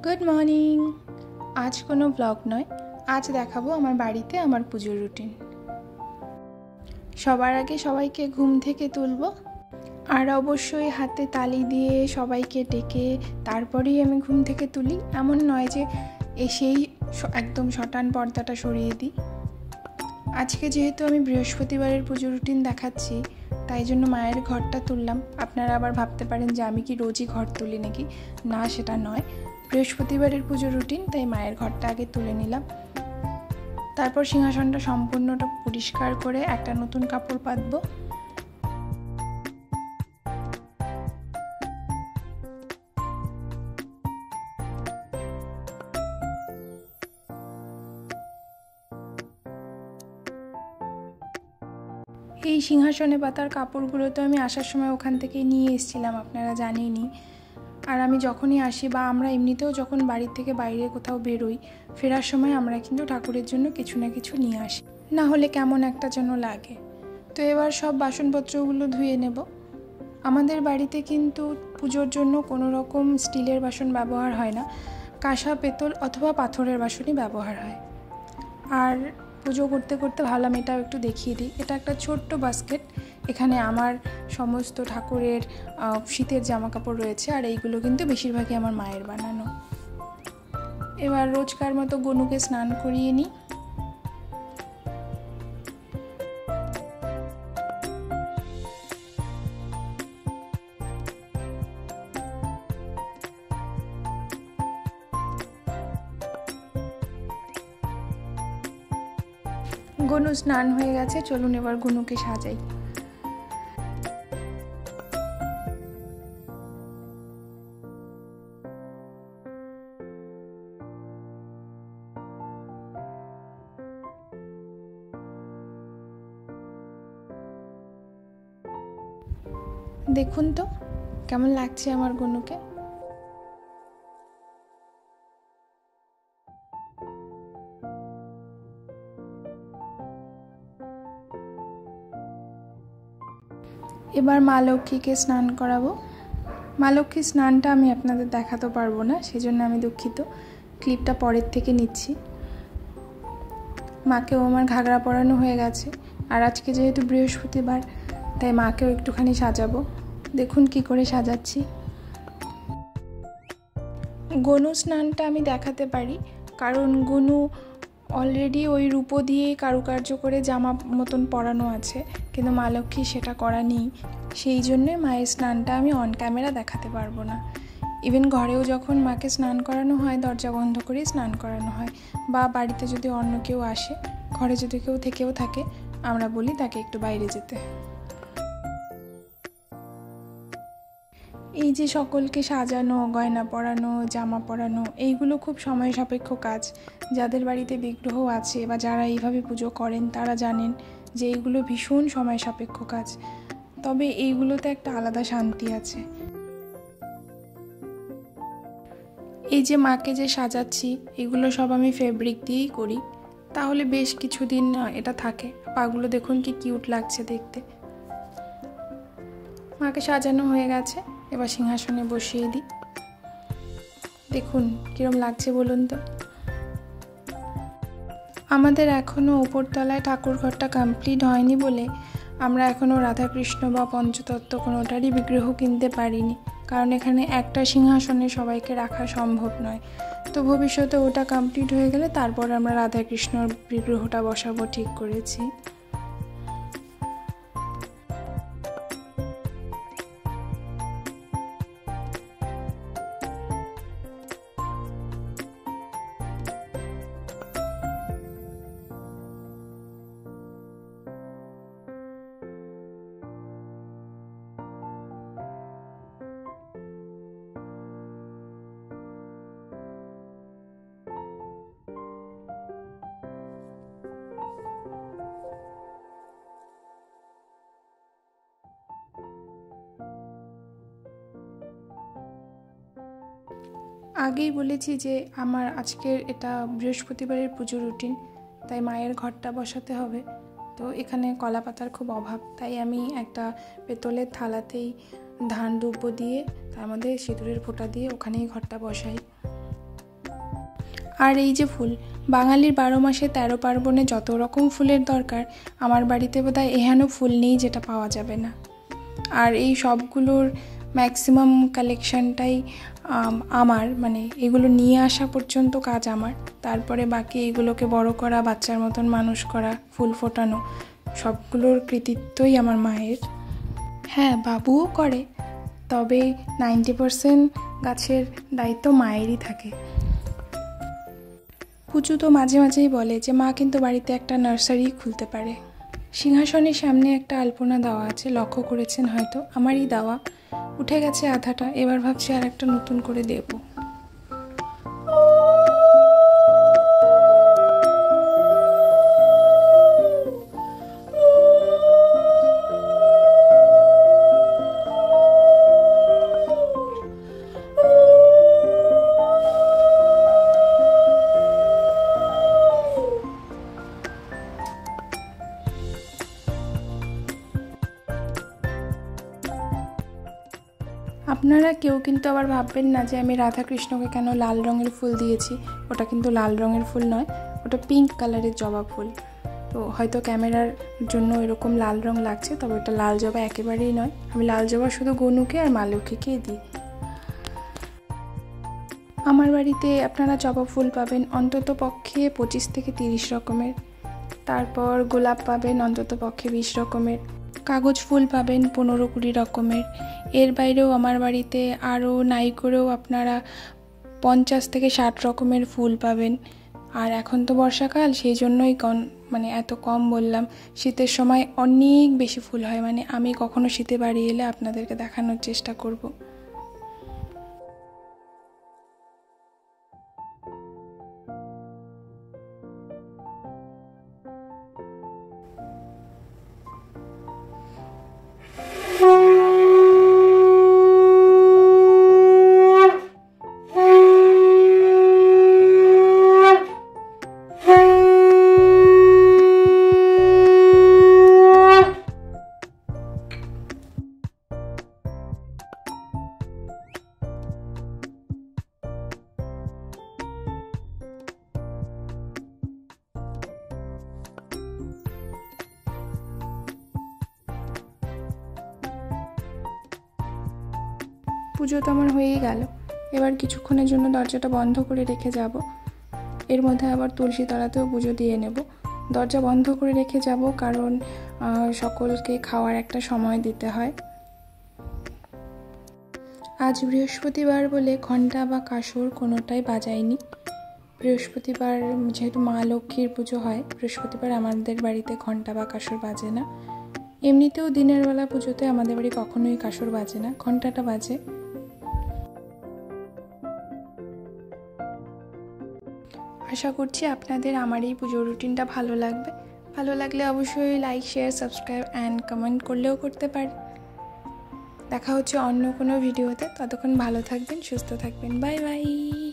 Good morning. আজ কোনো blog নয়, আজ দেখাবো আমার বাড়িতে আমার পুজোর রুটিন। সবার আগে সবাইকে ঘুম থেকে তুলবো, আর অবশ্যই হাতে তালি দিয়ে সবাইকে ডেকে তারপরেই আমি ঘুম থেকে তুলি। এমন নয় যে এসেই একদম শটান পর্দাটা সরিয়ে দিই। আজকে যেহেতু আমি বৃহস্পতিবারের পুজো রুটিন দেখাচ্ছি, তাই জন্য মায়ের ঘরটা তুললাম। আপনারা আবার ভাবতে পারেন যে আমি কি রোজই ঘর তুলি নাকি। না, সেটা নয়, বৃহস্পতিবারের পুজো রুটিন, তাই মায়ের ঘরটা আগে তুলে নিলাম। তারপর সিংহাসনটা সম্পূর্ণটা পরিষ্কার করে একটা নতুন কাপড় পাতবো। এই সিংহাসনে পাতার কাপড়গুলো তো আমি আসার সময় ওখান থেকেই নিয়ে এসেছিলাম, আপনারা জানেনই। আর আমি যখনই আসি বা আমরা এমনিতেও যখন বাড়ির থেকে বাইরে কোথাও বেরোই, ফেরার সময় আমরা কিন্তু ঠাকুরের জন্য কিছু না কিছু নিয়ে আসি, না হলে কেমন একটা যেন লাগে। তো এবার সব বাসনপত্রগুলো ধুয়ে নেব। আমাদের বাড়িতে কিন্তু পুজোর জন্য কোনো রকম স্টিলের বাসন ব্যবহার হয় না, কাঁসা, পেতল অথবা পাথরের বাসনই ব্যবহার হয়। আর পুজো করতে করতে ভাবলাম এটাও একটু দেখিয়ে দিই। এটা একটা ছোট্ট বাস্কেট, এখানে আমার সমস্ত ঠাকুরের শীতের জামা কাপড় রয়েছে, আর এইগুলো কিন্তু বেশিরভাগই আমার মায়ের বানানো। এবার রোজকার মতো গনুকে স্নান করিয়ে নিই। গনু স্নান হয়ে গেছে, চলুন এবার গনুকে সাজাই। দেখুন তো কেমন লাগছে আমার গনুকে। এবার মা লক্ষ্মীকে স্নান করাবো। মা লক্ষ্মীর স্নানটা আমি আপনাদের দেখাতে পারবো না, সেজন্য আমি দুঃখিত, ক্লিপটা পরের থেকে নিচ্ছি। মাকেও আমার ঘাগরা পরানো হয়ে গেছে, আর আজকে যেহেতু বৃহস্পতিবার, তাই মাকেও একটুখানি সাজাবো। দেখুন কি করে সাজাচ্ছি। গনু স্নানটা আমি দেখাতে পারি, কারণ গনু অলরেডি ওই রূপো দিয়েই কারুকার্য করে জামা মতন পরানো আছে, কিন্তু মা লক্ষ্মী সেটা করা নেই। সেই জন্যে মায়ের স্নানটা আমি অন ক্যামেরা দেখাতে পারবো না। ইভেন ঘরেও যখন মাকে স্নান করানো হয়, দরজা বন্ধ করেই স্নান করানো হয়, বা বাড়িতে যদি অন্য কেউ আসে, ঘরে যদি কেউ থেকেও থাকে, আমরা বলি তাকে একটু বাইরে যেতে। এই যে সকলকে সাজানো, গয়না পরানো, জামা পরানো, এইগুলো খুব সময় সাপেক্ষ কাজ। যাদের বাড়িতে বিগ্রহ আছে বা যারা এইভাবে পুজো করেন তারা জানেন যে এইগুলো ভীষণ সময় সাপেক্ষ কাজ, তবে এইগুলোতে একটা আলাদা শান্তি আছে। এই যে মাকে যে সাজাচ্ছি, এগুলো সব আমি ফেব্রিক দিয়েই করি, তাহলে বেশ কিছুদিন এটা থাকে। পাগুলো দেখুন কি কিউট লাগছে দেখতে। মাকে সাজানো হয়ে গেছে, এবার সিংহাসনে বসিয়ে দিই। দেখুন কিরম লাগছে বলুন তো। আমাদের এখনও উপরতলায় ঠাকুর ঘরটা কমপ্লিট হয়নি বলে আমরা এখনও রাধাকৃষ্ণ বা পঞ্চতত্ত্ব কোনোটারই বিগ্রহ কিনতে পারিনি, কারণ এখানে একটা সিংহাসনে সবাইকে রাখা সম্ভব নয়। তো ভবিষ্যতে ওটা কমপ্লিট হয়ে গেলে তারপর আমরা রাধাকৃষ্ণর বিগ্রহটা বসাবো ঠিক করেছি। আগেই বলেছি যে আমার আজকের এটা বৃহস্পতিবারের পুজো রুটিন, তাই মায়ের ঘরটা বসাতে হবে। তো এখানে কলা পাতার খুব অভাব, তাই আমি একটা পেতলের থালাতেই ধান দুব্বো দিয়ে তার মধ্যে সিঁদুরের ফোঁটা দিয়ে ওখানেই ঘরটা বসাই। আর এই যে ফুল, বাঙালির 12 মাসে 13 পার্বণে যত রকম ফুলের দরকার, আমার বাড়িতে বোধহয় এহেন ফুল নেই যেটা পাওয়া যাবে না। আর এই সবগুলোর ম্যাক্সিমাম কালেকশানটাই আমার, মানে এগুলো নিয়ে আসা পর্যন্ত কাজ আমার। তারপরে বাকি এগুলোকে বড় করা, বাচ্চার মতন মানুষ করা, ফুল ফোটানো, সবগুলোর কৃতিত্বই আমার মায়ের। হ্যাঁ, বাবুও করে, তবে 90% গাছের দায়িত্ব মায়েরই থাকে। পুচু তো মাঝে মাঝেই বলে যে মা কিন্তু বাড়িতে একটা নার্সারি খুলতে পারে। সিংহাসনের সামনে একটা আলপনা দেওয়া আছে, লক্ষ্য করেছেন হয়তো, আমারই দেওয়া, উঠে গেছে আধাটা, এবার ভাবছি আর একটা নতুন করে দেব। আপনারা কেউ কিন্তু আবার ভাববেন না যে আমি রাধাকৃষ্ণকে কেন লাল রঙের ফুল দিয়েছি। ওটা কিন্তু লাল রঙের ফুল নয়, ওটা পিঙ্ক কালারের জবা ফুল। তো হয়তো ক্যামেরার জন্য এরকম লাল রঙ লাগছে, তবে ওটা লাল জবা একেবারেই নয়। আমি লাল জবা শুধু গনুকে আর মা লক্ষ্মীকে দিই। আমার বাড়িতে আপনারা জবা ফুল পাবেন অন্তত পক্ষে 25 থেকে 30 রকমের, তারপর গোলাপ পাবেন অন্তত পক্ষে 20 রকমের, কাগজ ফুল পাবেন 15-20 রকমের। এর বাইরেও আমার বাড়িতে আরও নাই করেও আপনারা 50 থেকে 60 রকমের ফুল পাবেন। আর এখন তো বর্ষাকাল, সেই জন্যই মানে এত কম বললাম। শীতের সময় অনেক বেশি ফুল হয়, মানে আমি কখনো শীতে বাড়ি এলে আপনাদেরকে দেখানোর চেষ্টা করব। পুজো তো আমার হয়েই গেল, এবার কিছুক্ষণের জন্য দরজাটা বন্ধ করে রেখে যাব। এর মধ্যে আবার তুলসী তলাতেও পুজো দিয়ে নেব। দরজা বন্ধ করে রেখে যাব কারণ সকলকে খাওয়ার একটা সময় দিতে হয়। আজ বৃহস্পতিবার বলে ঘণ্টা বা কাসর কোনোটাই বাজায়নি। বৃহস্পতিবার যেহেতু মা লক্ষ্মীর পুজো হয়, বৃহস্পতিবার আমাদের বাড়িতে ঘণ্টা বা কাসর বাজে না। এমনিতেও দিনের বেলা পুজোতে আমাদের বাড়ি কখনোই কাসর বাজে না, ঘণ্টাটা বাজে। আশা করছি আপনাদের আমার এই পুজোর রুটিনটা ভালো লাগবে। ভালো লাগলে অবশ্যই like, share, subscribe and comment করলেও করতে পারেন। দেখা হচ্ছে অন্য কোনো ভিডিওতে, ততক্ষণ ভালো থাকবেন, সুস্থ থাকবেন। Bye bye.